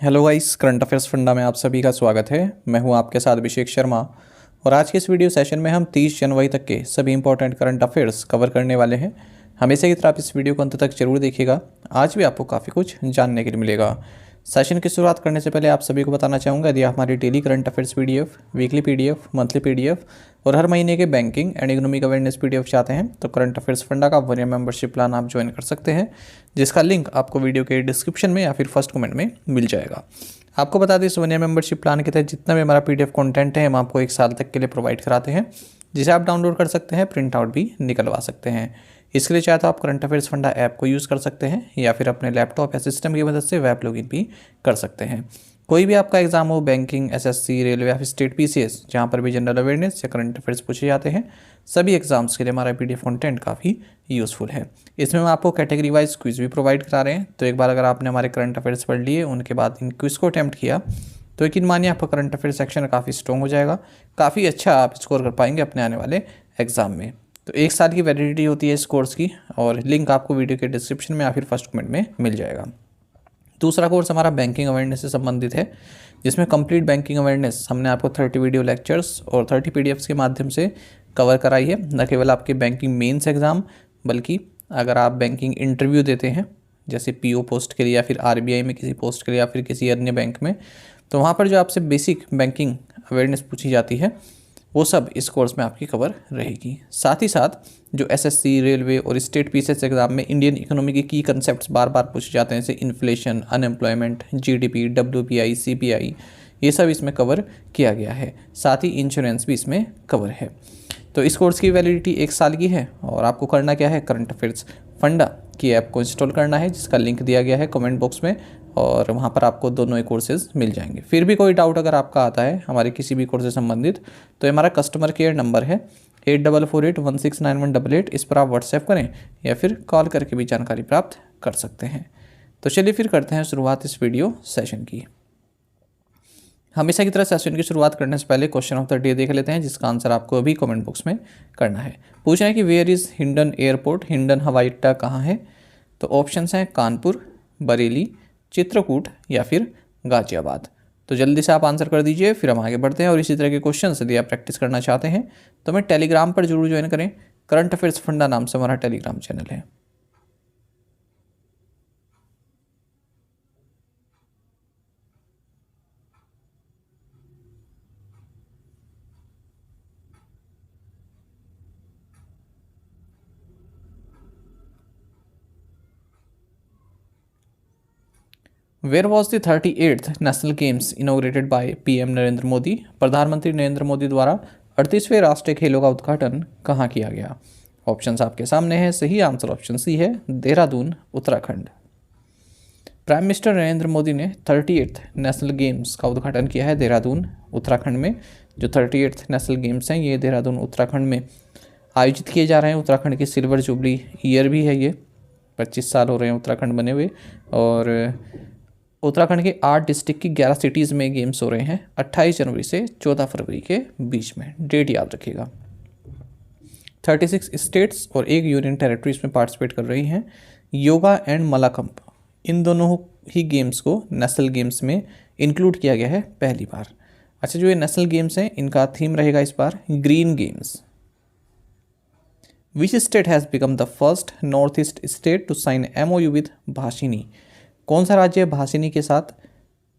Hello guys, current affairs funda में आप सभी का स्वागत है। मैं हूं आपके साथ अभिषेक शर्मा और आज के इस वीडियो सेशन में हम 30 जनवरी तक के सभी इंपॉर्टेंट करंट अफेयर्स कवर करने वाले हैं। हमेशा की तरह आप इस वीडियो को अंत तक जरूर देखिएगा। आज भी आपको काफ़ी कुछ जानने के लिए मिलेगा। सेशन की शुरुआत करने से पहले आप सभी को बताना चाहूँगा, यदि आप हमारी daily current affairs PDF, weekly PDF, monthly PDF और हर महीने के banking and economic awareness PDF चाहते हैं तो करंट अफेयर्स फंडा का 1 ईयर मेंबरशिप प्लान आप ज्वाइन कर सकते हैं, जिसका लिंक आपको वीडियो के डिस्क्रिप्शन में या फिर फर्स्ट कमेंट में मिल जाएगा। आपको बता दें, इस 1 ईयर मेंबरशिप प्लान के तहत जितना भी हमारा पीडीएफ कंटेंट है हम आपको 1 साल तक के लिए प्रोवाइड कराते हैं, जिसे आप डाउनलोड कर सकते हैं, प्रिंट आउट भी निकलवा सकते हैं। इसके लिए चाहे तो आप करंट अफेयर्स फंडा ऐप को यूज़ कर सकते हैं या फिर अपने लैपटॉप या सिस्टम की मदद से वेब लॉगिन भी कर सकते हैं। कोई भी आपका एग्जाम हो, बैंकिंग, एसएससी, रेलवे या फिर स्टेट पीसीएस, जहाँ पर भी जनरल अवेयरनेस या करंट अफेयर्स पूछे जाते हैं, सभी एग्जाम्स के लिए हमारा पीडीएफ कंटेंट काफ़ी यूज़फुल है। इसमें हम आपको कैटेगरी वाइज क्विज भी प्रोवाइड करा रहे हैं, तो एक बार अगर आपने हमारे करंट अफेयर्स पढ़ लिए, उनके बाद इन क्विज को अटैम्प्ट किया, तो यकीन मानिए आपका करंट अफेयर सेक्शन काफ़ी स्ट्रॉन्ग हो जाएगा, काफ़ी अच्छा आप स्कोर कर पाएंगे अपने आने वाले एग्जाम में। तो 1 साल की वैलिडिटी होती है इस कोर्स की और लिंक आपको वीडियो के डिस्क्रिप्शन में या फिर फर्स्ट कमेंट में मिल जाएगा। दूसरा कोर्स हमारा बैंकिंग अवेयरनेस से संबंधित है, जिसमें कंप्लीट बैंकिंग अवेयरनेस हमने आपको 30 वीडियो लेक्चर्स और 30 पीडीएफ्स के माध्यम से कवर कराई है। न केवल आपके बैंकिंग मेंस एग्ज़ाम, बल्कि अगर आप बैंकिंग इंटरव्यू देते हैं, जैसे पीओ पोस्ट के लिए या फिर आरबीआई में किसी पोस्ट के लिए या फिर किसी अन्य बैंक में, तो वहाँ पर जो आपसे बेसिक बैंकिंग अवेयरनेस पूछी जाती है वो सब इस कोर्स में आपकी कवर रहेगी। साथ ही साथ जो एसएससी, रेलवे और स्टेट पीसीएस एग्जाम में इंडियन इकोनॉमी के की कंसेप्ट्स बार बार पूछे जाते हैं, जैसे inflation, unemployment, GDP, WPI, CPI, ये सब इसमें कवर किया गया है। साथ ही इंश्योरेंस भी इसमें कवर है। तो इस कोर्स की वैलिडिटी 1 साल की है और आपको करना क्या है, करंट अफेयर्स फंडा की ऐप को इंस्टॉल करना है, जिसका लिंक दिया गया है कमेंट बॉक्स में, और वहाँ पर आपको दोनों ही कोर्सेज मिल जाएंगे। फिर भी कोई डाउट अगर आपका आता है हमारे किसी भी कोर्स से संबंधित, तो हमारा कस्टमर केयर नंबर है 8448169188। इस पर आप व्हाट्सएप करें या फिर कॉल करके भी जानकारी प्राप्त कर सकते हैं। तो चलिए फिर करते हैं शुरुआत इस वीडियो सेशन की। हमेशा की तरह सेशन की शुरुआत करने से पहले क्वेश्चन ऑफ द डे देख लेते हैं, जिसका आंसर आपको अभी कमेंट बॉक्स में करना है। पूछना है कि where is Hindon airport, Hindon हवाई अड्डा कहाँ है? तो ऑप्शंस हैं कानपुर, बरेली, चित्रकूट या फिर गाजियाबाद। तो जल्दी से आप आंसर कर दीजिए, फिर हम आगे बढ़ते हैं। और इसी तरह के क्वेश्चन यदि आप प्रैक्टिस करना चाहते हैं तो हमें टेलीग्राम पर जरूर ज्वाइन करें। करंट अफेयर्स फंडा नाम से हमारा टेलीग्राम चैनल है। Where was the 38th national games inaugurated by PM Narendra Modi? प्रधानमंत्री नरेंद्र मोदी द्वारा 38वें राष्ट्रीय खेलों का उद्घाटन कहाँ किया गया? ऑप्शंस आपके सामने हैं। सही आंसर ऑप्शन सी है, देहरादून, उत्तराखंड। प्राइम मिनिस्टर नरेंद्र मोदी ने 38th नेशनल गेम्स का उद्घाटन किया है देहरादून, उत्तराखंड में। जो 38th नेशनल गेम्स हैं ये देहरादून, उत्तराखंड में आयोजित किए जा रहे हैं। उत्तराखंड की सिल्वर जुबली ईयर भी है ये, 25 साल हो रहे हैं उत्तराखंड बने हुए। और उत्तराखंड के 8 डिस्ट्रिक्ट की 11 सिटीज़ में गेम्स हो रहे हैं 28 जनवरी से 14 फरवरी के बीच में। डेट याद रखिएगा। 36 स्टेट्स और 1 यूनियन टेरिटरीज में पार्टिसिपेट कर रही हैं। योगा एंड मलाखम्ब, इन दोनों ही गेम्स को नेशनल गेम्स में इंक्लूड किया गया है पहली बार। अच्छा, जो ये नेशनल गेम्स हैं इनका थीम रहेगा इस बार green games. Which state has become the first north east state to sign MOU with Bhashini? कौन सा राज्य भाषिनी के साथ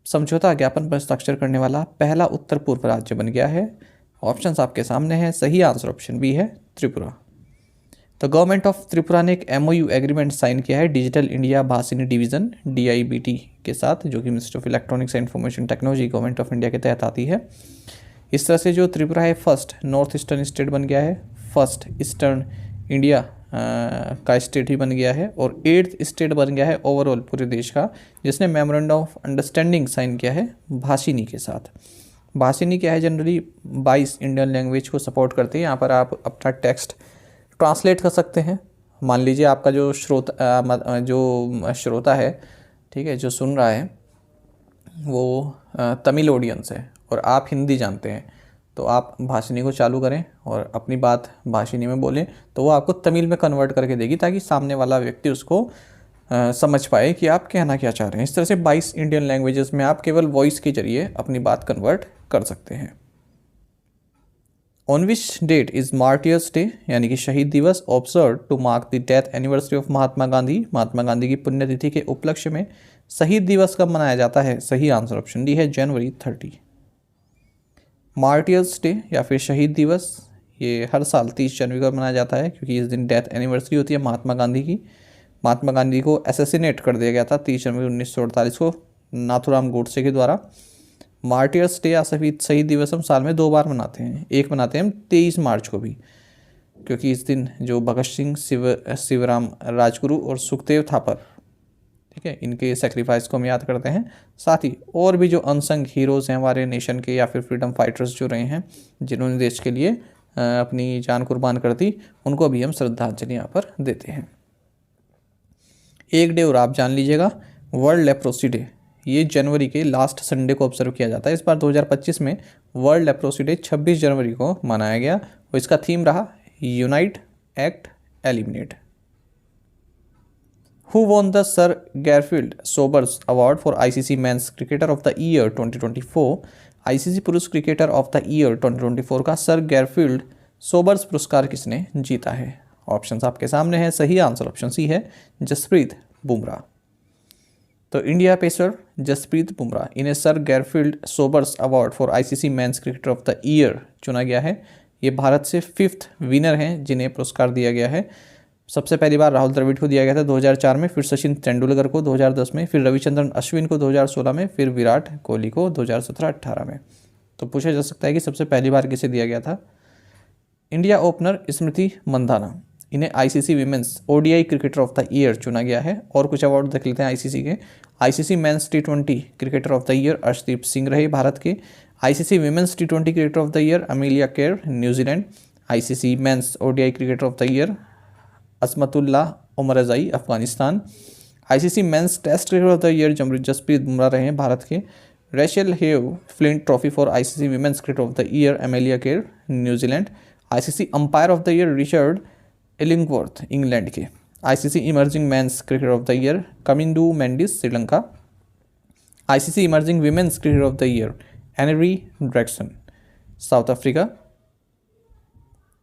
समझौता ज्ञापन पर हस्ताक्षर करने वाला पहला उत्तर पूर्व राज्य बन गया है? ऑप्शंस आपके सामने हैं। सही आंसर ऑप्शन बी है, त्रिपुरा। तो गवर्नमेंट ऑफ त्रिपुरा ने एक MOU एग्रीमेंट साइन किया है digital India Bhashini division DIBT के साथ, जो कि ministry of electronics and information technology government of India के तहत आती है। इस तरह से जो त्रिपुरा है फर्स्ट नॉर्थ ईस्टर्न स्टेट बन गया है, फर्स्ट ईस्टर्न इंडिया का स्टेट ही बन गया है, और 8th स्टेट बन गया है ओवरऑल पूरे देश का, जिसने मेमोरेंडम ऑफ अंडरस्टैंडिंग साइन किया है भाषिनी के साथ। भाषिनी क्या है, जनरली 22 इंडियन लैंग्वेज को सपोर्ट करती है। यहाँ पर आप अपना टेक्स्ट ट्रांसलेट कर सकते हैं। मान लीजिए आपका जो श्रोता है, ठीक है, जो सुन रहा है वो तमिल ऑडियंस है और आप हिंदी जानते हैं, तो आप भाषिनी को चालू करें और अपनी बात भाषिनी में बोलें, तो वो आपको तमिल में कन्वर्ट करके देगी, ताकि सामने वाला व्यक्ति उसको समझ पाए कि आप कहना क्या चाह रहे हैं। इस तरह से 22 इंडियन लैंग्वेजेस में आप केवल वॉइस के जरिए अपनी बात कन्वर्ट कर सकते हैं। On which date is martyrs day यानी कि शहीद दिवस observe to mark the death anniversary of Mahatma Gandhi. Mahatma Gandhi की पुण्यतिथि के उपलक्ष्य में शहीद दिवस कब मनाया जाता है? सही आंसर ऑप्शन डी है जनवरी 30। मार्टियर्स डे या फिर शहीद दिवस ये हर साल 30 जनवरी को मनाया जाता है, क्योंकि इस दिन डेथ एनिवर्सरी होती है महात्मा गांधी की। महात्मा गांधी को असैसिनेट कर दिया गया था 30 जनवरी 1948 को नाथूराम गोडसे के द्वारा। मार्टियर्स डे या शहीद दिवस हम साल में 2 बार मनाते हैं। एक मनाते हैं हम 23 मार्च को भी, क्योंकि इस दिन जो भगत सिंह, शिवराम राजगुरु और सुखदेव थापर, ठीक है, इनके सेक्रीफाइस को हम याद करते हैं। साथ ही और भी जो अनसंग हीरोज़ हैं हमारे नेशन के या फिर फ्रीडम फाइटर्स जो रहे हैं, जिन्होंने देश के लिए अपनी जान कुर्बान कर दी, उनको भी हम श्रद्धांजलि यहाँ पर देते हैं। एक डे और आप जान लीजिएगा, वर्ल्ड लेप्रोसी डे। ये जनवरी के लास्ट संडे को ऑब्जर्व किया जाता है। इस बार 2025 में वर्ल्ड लेप्रोसी डे 26 जनवरी को मनाया गया और इसका थीम रहा unite, act, eliminate. Who won the Sir Garfield Sobers Award for ICC Men's Cricketer of the Year 2024? ICC पुरुष क्रिकेटर ऑफ द ईयर 2024 का सर गैरफील्ड सोबर्स पुरस्कार किसने जीता है? ऑप्शंस आपके सामने हैं। सही आंसर ऑप्शन सी है जसप्रीत बुमराह। तो इंडिया पेसर जसप्रीत बुमराह, इन्हें sir Garfield Sobers award for ICC mains cricketer of the year चुना गया है। ये भारत से 5th विनर हैं जिन्हें पुरस्कार दिया गया है। सबसे पहली बार राहुल द्रविड़ को दिया गया था 2004 में, फिर सचिन तेंदुलकर को 2010 में, फिर रविचंद्रन अश्विन को 2016 में, फिर विराट कोहली को 2017-18 में। तो पूछा जा सकता है कि सबसे पहली बार किसे दिया गया था? इंडिया ओपनर स्मृति मंधाना, इन्हें ICC women's ODI cricketer of the year चुना गया है। और कुछ अवार्ड देख लेते हैं ICC के। ICC men's T20 cricketer of the year Arshdeep Singh रहे भारत के। ICC women's T20 cricketer of the year Amelia Kerr New Zealand. ICC men's ODI cricketer of the year Azmatullah Omarzai Afghanistan. ICC men's Test cricketer of the year Jasprit Bumrah रहे हैं भारत के। Rachael Heyhoe Flint trophy for ICC women's cricketer of the year Amelia Kerr New Zealand. ICC umpire of the year Richard Illingworth England के। ICC emerging men's cricketer of the year Kamindu Mendis Sri Lanka. ICC emerging women's cricketer of the year Annerie Dercksen South Africa.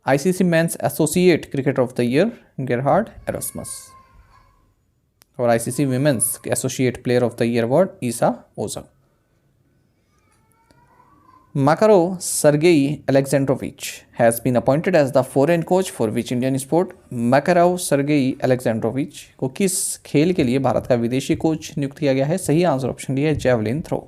ICC men's associate cricketer of the year Gerhard Erasmus. और ICC women's associate player of the year award Esha Oza. Makarov Sergei Alexandrovich has been appointed as the foreign coach for which Indian sport? Makarov Sergei Alexandrovich को किस खेल के लिए भारत का विदेशी coach नियुक्त किया गया है? सही आंसर ऑप्शन डी है जेवलिन थ्रो।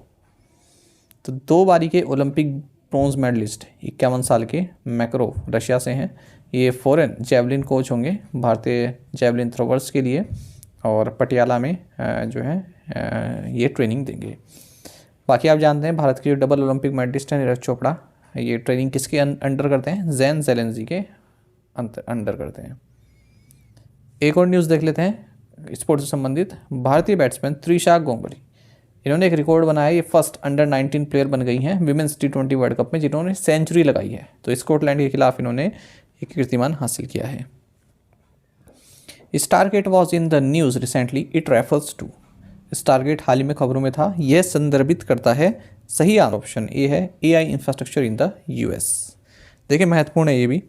तो 2 बारी के ओलंपिक ब्रॉन्ज मेडलिस्ट 51 साल के मैकरोव रशिया से हैं। ये फॉरेन जेवलिन कोच होंगे भारतीय जेवलिन थ्रोवर्स के लिए और पटियाला में जो है ये ट्रेनिंग देंगे। बाकी आप जानते हैं भारत के जो डबल ओलंपिक मेडलिस्ट हैं नीरज चोपड़ा, ये ट्रेनिंग किसके अंडर करते हैं? जैन जेलेंजी के अंडर करते हैं। एक और न्यूज़ देख लेते हैं स्पोर्ट्स से संबंधित। भारतीय बैट्समैन त्रिशा गोंगली, इन्होंने एक रिकॉर्ड बनाया। ये फर्स्ट अंडर 19 प्लेयर बन गई हैं विमेंस T20 वर्ल्ड कप में जिन्होंने सेंचुरी लगाई है। तो स्कॉटलैंड के खिलाफ इन्होंने एक कीर्तिमान हासिल किया है। Stargate was in the news recently, it refers to. Stargate हाल ही में खबरों में था, यह संदर्भित करता है। सही ऑप्शन ए है AI infrastructure in the US। देखिए महत्वपूर्ण है ये भी।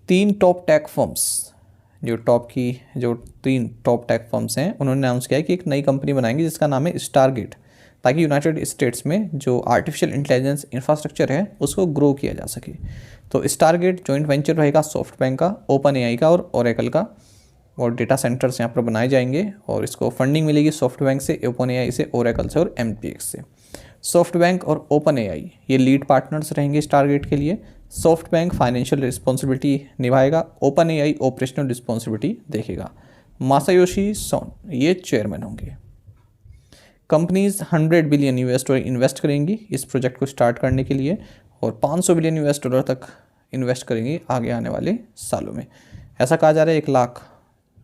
3 टॉप टेक फर्म्स जो 3 टॉप टेक फर्म्स हैं उन्होंने अनाउंस किया है कि एक नई कंपनी बनाएंगे जिसका नाम है स्टारगेट, ताकि यूनाइटेड स्टेट्स में जो आर्टिफिशियल इंटेलिजेंस इंफ्रास्ट्रक्चर है उसको ग्रो किया जा सके। तो स्टारगेट जॉइंट वेंचर रहेगा सॉफ्टबैंक का, OpenAI का और ओरेकल का। और डेटा सेंटर्स यहाँ पर बनाए जाएंगे और इसको फंडिंग मिलेगी सॉफ्टबैंक से, OpenAI से, ओरेकल से और MPX से। सॉफ्टबैंक और OpenAI ये लीड पार्टनर्स रहेंगे स्टारगेट के लिए। सॉफ्टबैंक फाइनेंशियल रिस्पॉन्सिबिलिटी निभाएगा, OpenAI ऑपरेशनल रिस्पॉन्सिबिलिटी देखेगा। मासायोशी सोन ये चेयरमैन होंगे। कंपनीज $100 बिलियन इन्वेस्ट करेंगी इस प्रोजेक्ट को स्टार्ट करने के लिए और $500 बिलियन तक इन्वेस्ट करेंगी आगे आने वाले सालों में। ऐसा कहा जा रहा है 1 लाख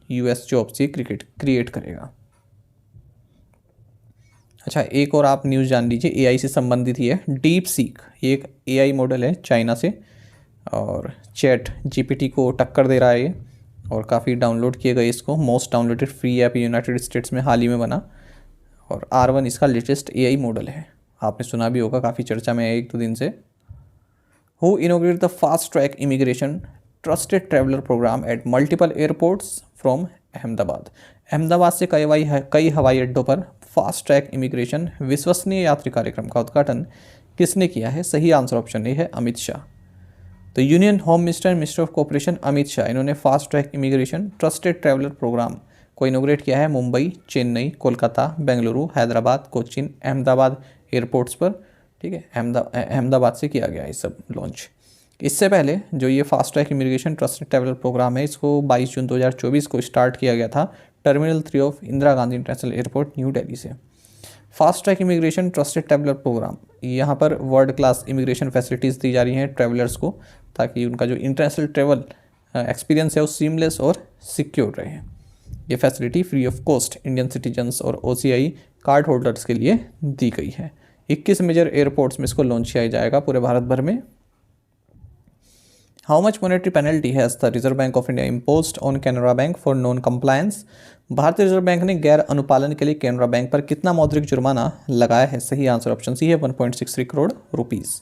US जॉब्स ये क्रिएट करेगा। अच्छा, एक और आप न्यूज़ जान लीजिए AI से संबंधित ही है। डीप सीक ये एक AI मॉडल है चाइना से और चैट GPT को टक्कर दे रहा है ये। और काफ़ी डाउनलोड किए गए इसको। Most downloaded free app United states में हाल ही में बना। और R1 इसका लेटेस्ट AI मॉडल है, आपने सुना भी होगा, काफ़ी चर्चा में है एक दो दिन से। Who inaugurate the fast track immigration trusted traveller programme at multiple airports from Ahmedabad. Ahmedabad से कई हवाई अड्डों पर फास्ट ट्रैक इमिग्रेशन विश्वसनीय यात्री कार्यक्रम का उद्घाटन किसने किया है? सही आंसर ऑप्शन ए है अमित शाह। तो union home minister and minister of cooperation Amit Shah, इन्होंने fast track immigration trusted traveller programme को इनोग्रेट किया है मुंबई, चेन्नई, कोलकाता, बेंगलुरु, हैदराबाद, कोचीन, अहमदाबाद एयरपोर्ट्स पर। ठीक है, अहमदाबाद से किया गया ये सब लॉन्च। इससे पहले जो ये fast track immigration trusted traveller programme है, इसको 22 जून 2024 को स्टार्ट किया गया था terminal 3 of Indira Gandhi international airport New Delhi से। Fast track immigration trusted traveller programme, यहाँ पर वर्ल्ड क्लास इमिग्रेशन फैसिलिटीज़ दी जा रही हैं ट्रैवलर्स को, ताकि उनका जो इंटरनेशनल ट्रैवल एक्सपीरियंस है वो सीमलेस और सिक्योर रहे। ये facility free of cost Indian citizens और OCI कार्ड होल्डर्स के लिए दी गई है। 21 मेजर एयरपोर्ट्स में इसको लॉन्च किया जाएगा पूरे भारत भर में। How much monetary penalty has the reserve bank of India imposed on Canara bank for non compliance? भारतीय रिजर्व बैंक ने गैर अनुपालन के लिए कैनरा बैंक पर कितना मौद्रिक जुर्माना लगाया है? सही आंसर ऑप्शन सी है 1.63 crore rupees.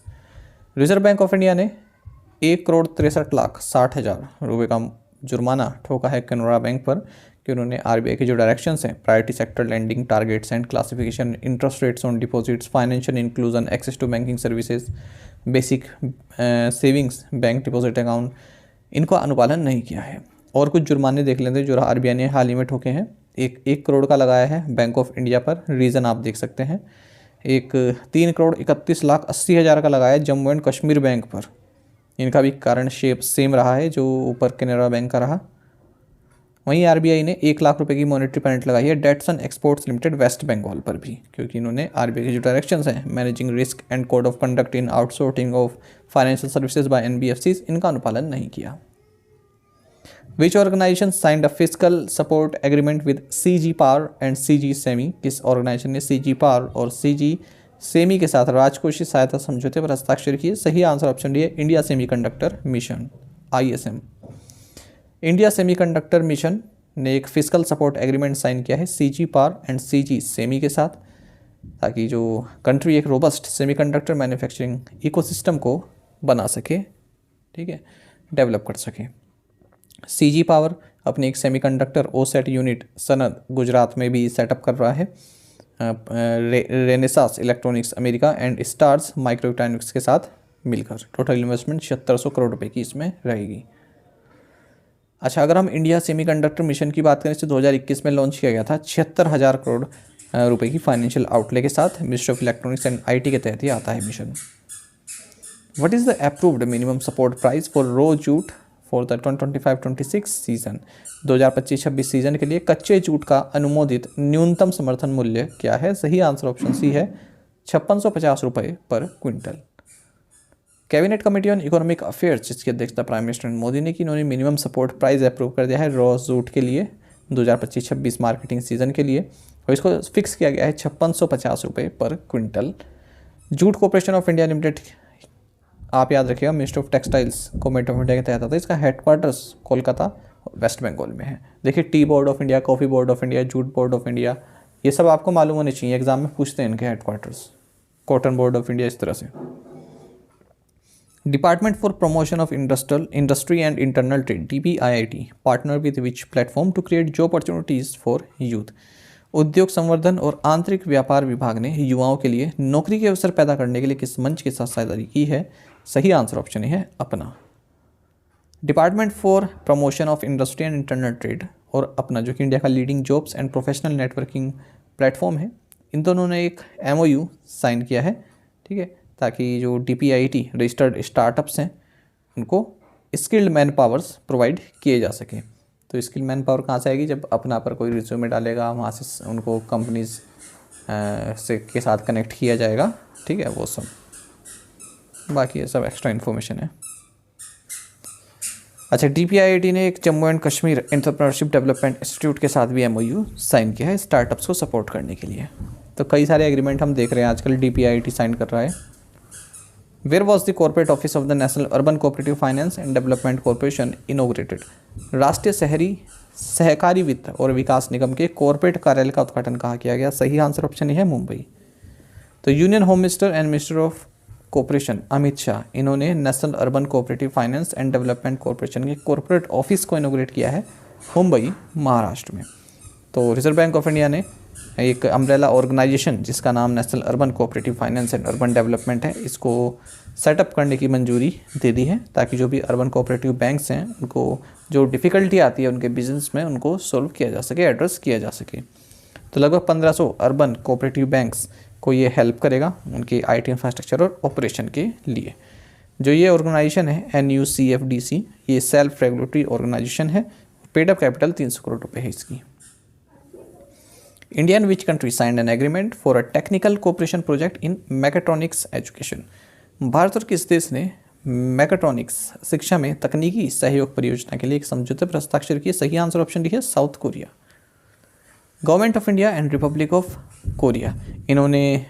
Reserve bank of India ने 1,63,60,000 रुपये का जुर्माना ठोका है कैनरा बैंक पर कि उन्होंने RBI के जो डायरेक्शंस हैं, priority sector lending, targets and classification, interest rates on deposits, financial inclusion, access to banking services, basic savings bank deposit account, इनको अनुपालन नहीं किया है। और कुछ जुर्माने देख लेते हैं जो RBI ने हाल ही में ठोके हैं। एक करोड़ का लगाया है बैंक ऑफ इंडिया पर, रीज़न आप देख सकते हैं। एक 3,31,80,000 का लगाया है जम्मू एंड कश्मीर बैंक पर, इनका भी कारण शेप सेम रहा है जो ऊपर कैनरा बैंक का रहा। वहीं RBI ने 1 लाख रुपए की मॉनेटरी पेनल्टी लगाई है Datson Exports Limited West Bengal पर भी, क्योंकि इन्होंने RBI के जो डायरेक्शंस हैं, managing risk and code of conduct in outsourcing of financial services by NBFCs, इनका अनुपालन नहीं किया। Which organisation signed a physical support agreement with CG power and CG Semi? किस ऑर्गेनाइजेशन ने CG पावर और CG सेमी के साथ राजकोषीय सहायता समझौते पर हस्ताक्षर किए? सही आंसर ऑप्शन डी है India semiconductor mission, ISM। India semiconductor mission ने एक फिजिकल सपोर्ट एग्रीमेंट साइन किया है CG power and CG Semi के साथ, ताकि जो कंट्री एक रोबस्ट सेमीकंडक्टर मैन्युफैक्चरिंग इकोसिस्टम को बना सके, ठीक है, डेवलप कर सके। CG पावर अपनी एक सेमीकंडक्टर OSAT यूनिट सनद गुजरात में भी सेटअप कर रहा है। Renesas electronics America and stars microelectronics के साथ मिलकर टोटल इन्वेस्टमेंट 7600 करोड़ रुपए की इसमें रहेगी। अच्छा, अगर हम इंडिया सेमीकंडक्टर मिशन की बात करें, इसे 2021 में लॉन्च किया गया था 76,000 करोड़ रुपए की फाइनेंशियल आउटले के साथ। Ministry of electronics and IT के तहत ही आता है mission. What is the approved minimum support price for raw jute for the 2025-26 season? 2025-26 season के लिए कच्चे जूट का अनुमोदित न्यूनतम समर्थन मूल्य क्या है? सही आंसर ऑप्शन सी है 5650 रुपये पर quintal. Cabinet committee on economic affairs, जिसकी अध्यक्षता प्राइम मिनिस्टर मोदी ने की, इन्होंने मिनिमम सपोर्ट प्राइस अप्रूव कर दिया है रॉ जूट के लिए 2025-26 मार्केटिंग सीजन के लिए, और इसको फिक्स किया गया है 5650 रुपये पर quintal. Jute corporation of India limited, आप याद रखिएगा, ministry of textiles government of India के तहत आता है। इसका हेडक्वार्टर्स कोलकाता वेस्ट बंगाल में है। देखिए, tea board of India, coffee board of India, jute board of India, ये सब आपको मालूम होने चाहिए, एग्जाम में पूछते हैं इनके headquarters. Cotton board of India, इस तरह से। Department for promotion of industry and internal trade DPIIT partner with which platform to create job opportunities for youth? उद्योग संवर्धन और आंतरिक व्यापार विभाग ने युवाओं के लिए नौकरी के अवसर पैदा करने के लिए किस मंच के साथ साझेदारी की है? सही आंसर ऑप्शन है अपना। Department for promotion of industry and internal trade और अपना, जो कि इंडिया का leading jobs and professional networking platform है, इन दोनों ने एक MOU साइन किया है, ठीक है, ताकि जो DPIIT रजिस्टर्ड स्टार्टअप्स हैं उनको स्किल्ड मैन पावर्स प्रोवाइड किए जा सकें। तो स्किल्ड मैन पावर कहाँ से आएगी? जब अपना पर कोई रिज्यूमे डालेगा, वहाँ से उनको कंपनीज से के साथ कनेक्ट किया जाएगा, ठीक है, वो सब। बाकी ये सब एक्स्ट्रा इन्फॉर्मेशन है। अच्छा, DPIIT ने एक Jammu and Kashmir entrepreneurship development institute के साथ भी MOU साइन किया है स्टार्टअप्स को सपोर्ट करने के लिए। तो कई सारे एग्रीमेंट हम देख रहे हैं आजकल DPIIT साइन कर रहा है। Where was the corporate office of the national urban cooperative finance and development corporation inaugurated. राष्ट्रीय शहरी सहकारी वित्त और विकास निगम के कॉर्पोरेट कार्यालय का उद्घाटन कहाँ किया गया? सही आंसर ऑप्शन है मुंबई। तो union home minister and minister of corporation Amit Shah, इन्होंने National urban cooperative finance and development Corporation के कॉर्पोरेट ऑफिस को इनोग्रेट किया है मुंबई, महाराष्ट्र में। तो रिजर्व बैंक ऑफ इंडिया ने एक अम्ब्रेला ऑर्गेनाइजेशन जिसका नाम national urban cooperative finance and urban development है, इसको सेटअप करने की मंजूरी दे दी है, ताकि जो भी अर्बन कोऑपरेटिव बैंक्स हैं उनको जो डिफ़िकल्टी आती है उनके बिजनेस में उनको सोल्व किया जा सके, एड्रेस किया जा सके। तो लगभग 1500 अर्बन कोऑपरेटिव बैंक्स को ये हेल्प करेगा उनकी IT इंफ्रास्ट्रक्चर और ऑपरेशन के लिए। जो ये ऑर्गेनाइजेशन है NUCFDC, ये सेल्फ रेगुलेटरी ऑर्गेनाइजेशन है। पेड अप कैपिटल 300 करोड़ रुपये है इसकी। India and which country signed an agreement for a technical cooperation project in mechatronics education. Bharat और किस देश ने मैकेट्रॉनिक्स शिक्षा में तकनीकी सहयोग परियोजना के लिए एक समझौते पर हस्ताक्षर किए? सही आंसर ऑप्शन डी है south Korea. Government of India and Republic of Korea, इन्होंने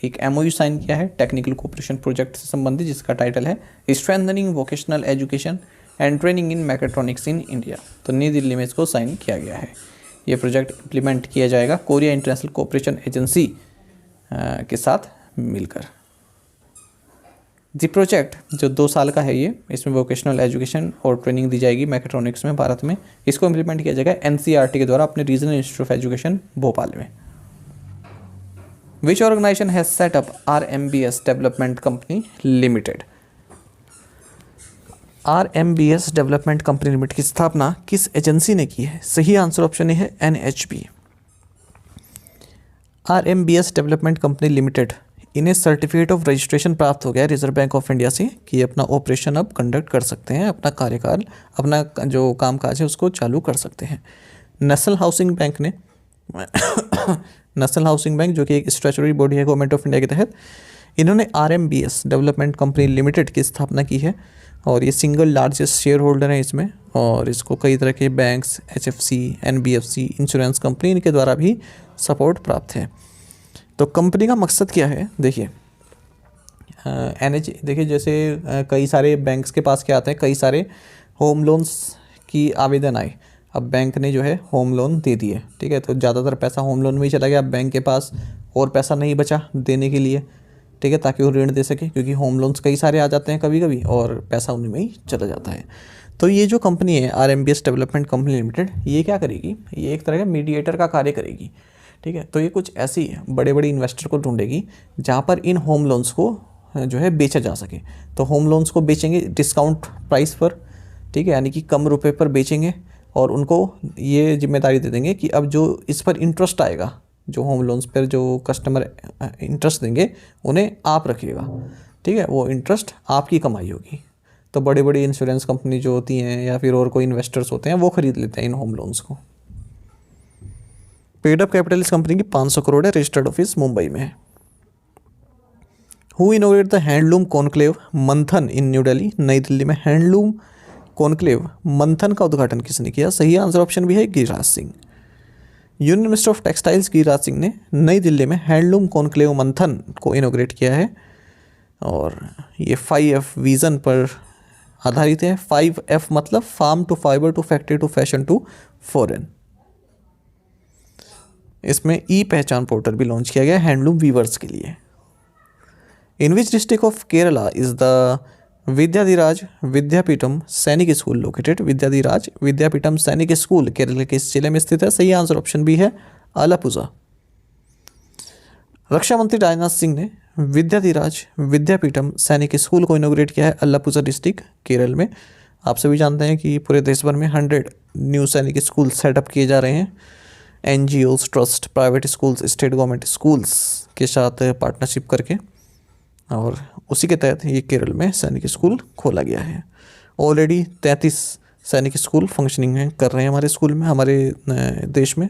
एक MOU साइन किया है टेक्निकल कोऑपरेशन प्रोजेक्ट से संबंधित, जिसका टाइटल है strengthening vocational education and training in mechatronics in India. तो नई दिल्ली में इसको साइन किया गया है। ये प्रोजेक्ट इम्प्लीमेंट किया जाएगा कोरिया इंटरनेशनल कोऑपरेशन एजेंसी के साथ मिलकर। जी प्रोजेक्ट जो 2 साल का है ये, इसमें वोकेशनल एजुकेशन और ट्रेनिंग दी जाएगी मैकेट्रॉनिक्स में भारत में। इसको इम्प्लीमेंट किया जाएगा NCERT के द्वारा अपने regional institute of education Bhopal में। Which organisation has set up RMBS development company limited. RMBS development company limited की स्थापना किस एजेंसी ने की है? सही आंसर ऑप्शन है NHB। RMBS development company limited, इन्हें सर्टिफिकेट ऑफ रजिस्ट्रेशन प्राप्त हो गया रिजर्व बैंक ऑफ इंडिया से कि ये अपना ऑपरेशन अब कंडक्ट कर सकते हैं, अपना कार्यकाल, अपना जो कामकाज है उसको चालू कर सकते हैं। नेशनल हाउसिंग बैंक ने नेशनल हाउसिंग बैंक जो कि एक स्टैट्यूटरी बॉडी है गवर्नमेंट ऑफ इंडिया के तहत, इन्होंने RMBS डेवलपमेंट कंपनी लिमिटेड की स्थापना की है और ये सिंगल लार्जेस्ट शेयर होल्डर है इसमें। और इसको कई तरह के banks, HFC, NBFC, insurance company, इनके द्वारा भी सपोर्ट प्राप्त है। तो कंपनी का मकसद क्या है? देखिए देखिए जैसे कई सारे बैंक्स के पास क्या आते हैं, कई सारे होम लोन्स की आवेदन आए। अब बैंक ने जो है होम लोन दे दिए, ठीक है, तो ज़्यादातर पैसा होम लोन में ही चला गया। अब बैंक के पास और पैसा नहीं बचा देने के लिए, ठीक है, ताकि वो ऋण दे सके, क्योंकि होम लोन्स कई सारे आ जाते हैं कभी कभी और पैसा उन्हीं में ही चला जाता है। तो ये जो कंपनी है RMBS डेवलपमेंट कंपनी लिमिटेड, ये क्या करेगी? ये एक तरह का मीडिएटर का कार्य करेगी, ठीक है। तो ये कुछ ऐसी बड़े बड़े इन्वेस्टर को ढूंढेगी जहाँ पर इन होम लोन्स को जो है बेचा जा सके। तो होम लोन्स को बेचेंगे डिस्काउंट प्राइस पर, ठीक है, यानी कि कम रुपए पर बेचेंगे और उनको ये जिम्मेदारी दे देंगे कि अब जो इस पर इंटरेस्ट आएगा, जो होम लोन्स पर जो कस्टमर इंटरेस्ट देंगे उन्हें आप रखिएगा, ठीक है, वो इंटरेस्ट आपकी कमाई होगी। तो बड़े बड़े इंश्योरेंस कंपनी जो होती हैं या फिर और कोई इन्वेस्टर्स होते हैं वो खरीद लेते हैं इन होम लोन्स को। पेड अप कैपिटल इस कंपनी की 500 करोड़ है, रजिस्टर्ड ऑफिस मुंबई में है। Who innovate the handloom conclave मंथन इन न्यू दिल्ली। नई दिल्ली में हैंडलूम कॉन्क्लेव मंथन का उद्घाटन किसने किया? सही आंसर ऑप्शन भी है Giriraj Singh. Union minister of textiles Giriraj Singh ने नई दिल्ली में हैंडलूम कॉन्क्लेव मंथन को इनोग्रेट किया है और ये 5F विजन पर आधारित है। 5F मतलब farm to fibre to factory to fashion to foreign. इसमें पहचान पोर्टल भी लॉन्च किया गया हैंडलूम वीवर्स के लिए। In which district of Kerala is the Vidyadhiraja Vidyapeetham Sainik school located. Vidyadhiraj Vidyapeetham Sainik school Kerala के इस जिले में स्थित है। सही आंसर ऑप्शन भी है आलापुजा। रक्षा मंत्री राजनाथ सिंह ने विद्याधिराज विद्यापीठम सैनिक स्कूल को इनोग्रेट किया है अलापुजा डिस्ट्रिक्ट केरल में। आप सभी जानते हैं कि पूरे देश भर में 100 न्यू सैनिक स्कूल सेटअप किए जा रहे हैं। NGOs, trust, private schools, state government schools के साथ पार्टनरशिप करके, और उसी के तहत ये केरल में सैनिक स्कूल खोला गया है। ऑलरेडी 33 सैनिक स्कूल फंक्शनिंग कर रहे हैं हमारे स्कूल में, हमारे देश में।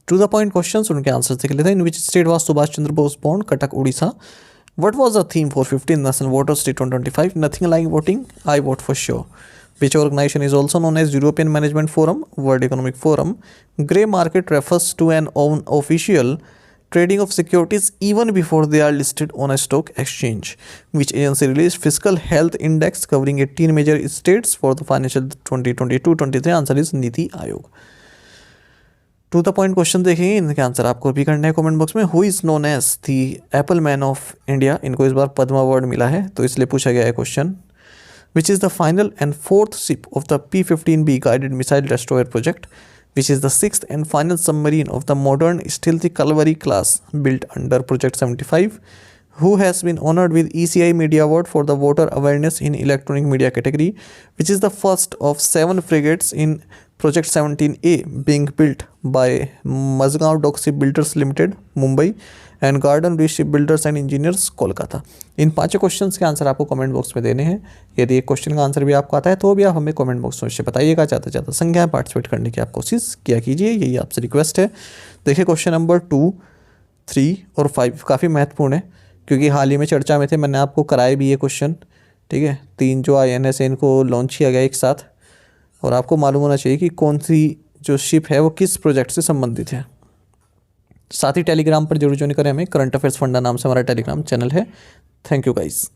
टू द पॉइंट क्वेश्चंस, उनके आंसर देख लेते हैं। In which state was Subhash Chandra Bose born? Cuttack, Orissa. What was the theme for 15th national voters day 2025? Nothing like voting, I vote for sure. Which organization is also known as European Management Forum, World Economic Forum? Grey market refers to an official trading of securities even before they are listed on a stock exchange. Which agency released Fiscal Health Index covering 18 major states for the financial 2022-23? Answer is NITI Aayog. To the point question देखेंगे, इनके answer आपको भी करना है comment box में। Who is known as the apple man of India? इनको इस बार Padma award मिला है, तो इसलिए पूछा गया है question. Which is the final and fourth ship of the P-15B guided missile destroyer project? Which is the sixth and final submarine of the modern stealthy Calvary class built under Project 75? Who has been honored with ECI Media Award for the voter awareness in electronic media category? Which is the first of 7 frigates in Project 17A being built by Mazgaon Dock Shipbuilders Limited, Mumbai, and garden reach ship builders and engineers Kolkata? In 5 questions के answer आपको comment box में देने हैं। यदि एक question का answer भी आपको आता है तो भी आप हमें कमेंट बॉक्स में बताइएगा। ज़्यादा संख्या पार्टिसिपेट करने की आप कोशिश किया कीजिए, यही आपसे रिक्वेस्ट है। देखिए क्वेश्चन नंबर 2, 3 और 5 काफ़ी महत्वपूर्ण है, क्योंकि हाल ही में चर्चा में थे, मैंने आपको कराए भी ये क्वेश्चन। ठीक है, 3 जो INS है इनको लॉन्च किया गया एक साथ, और आपको मालूम होना चाहिए कि कौन सी जो शिप है वो किस प्रोजेक्ट से संबंधित है। साथ ही टेलीग्राम पर जरूर ज्वाइन करें हमें, करंट अफेयर्स फंडा नाम से हमारा टेलीग्राम चैनल है। Thank you guys.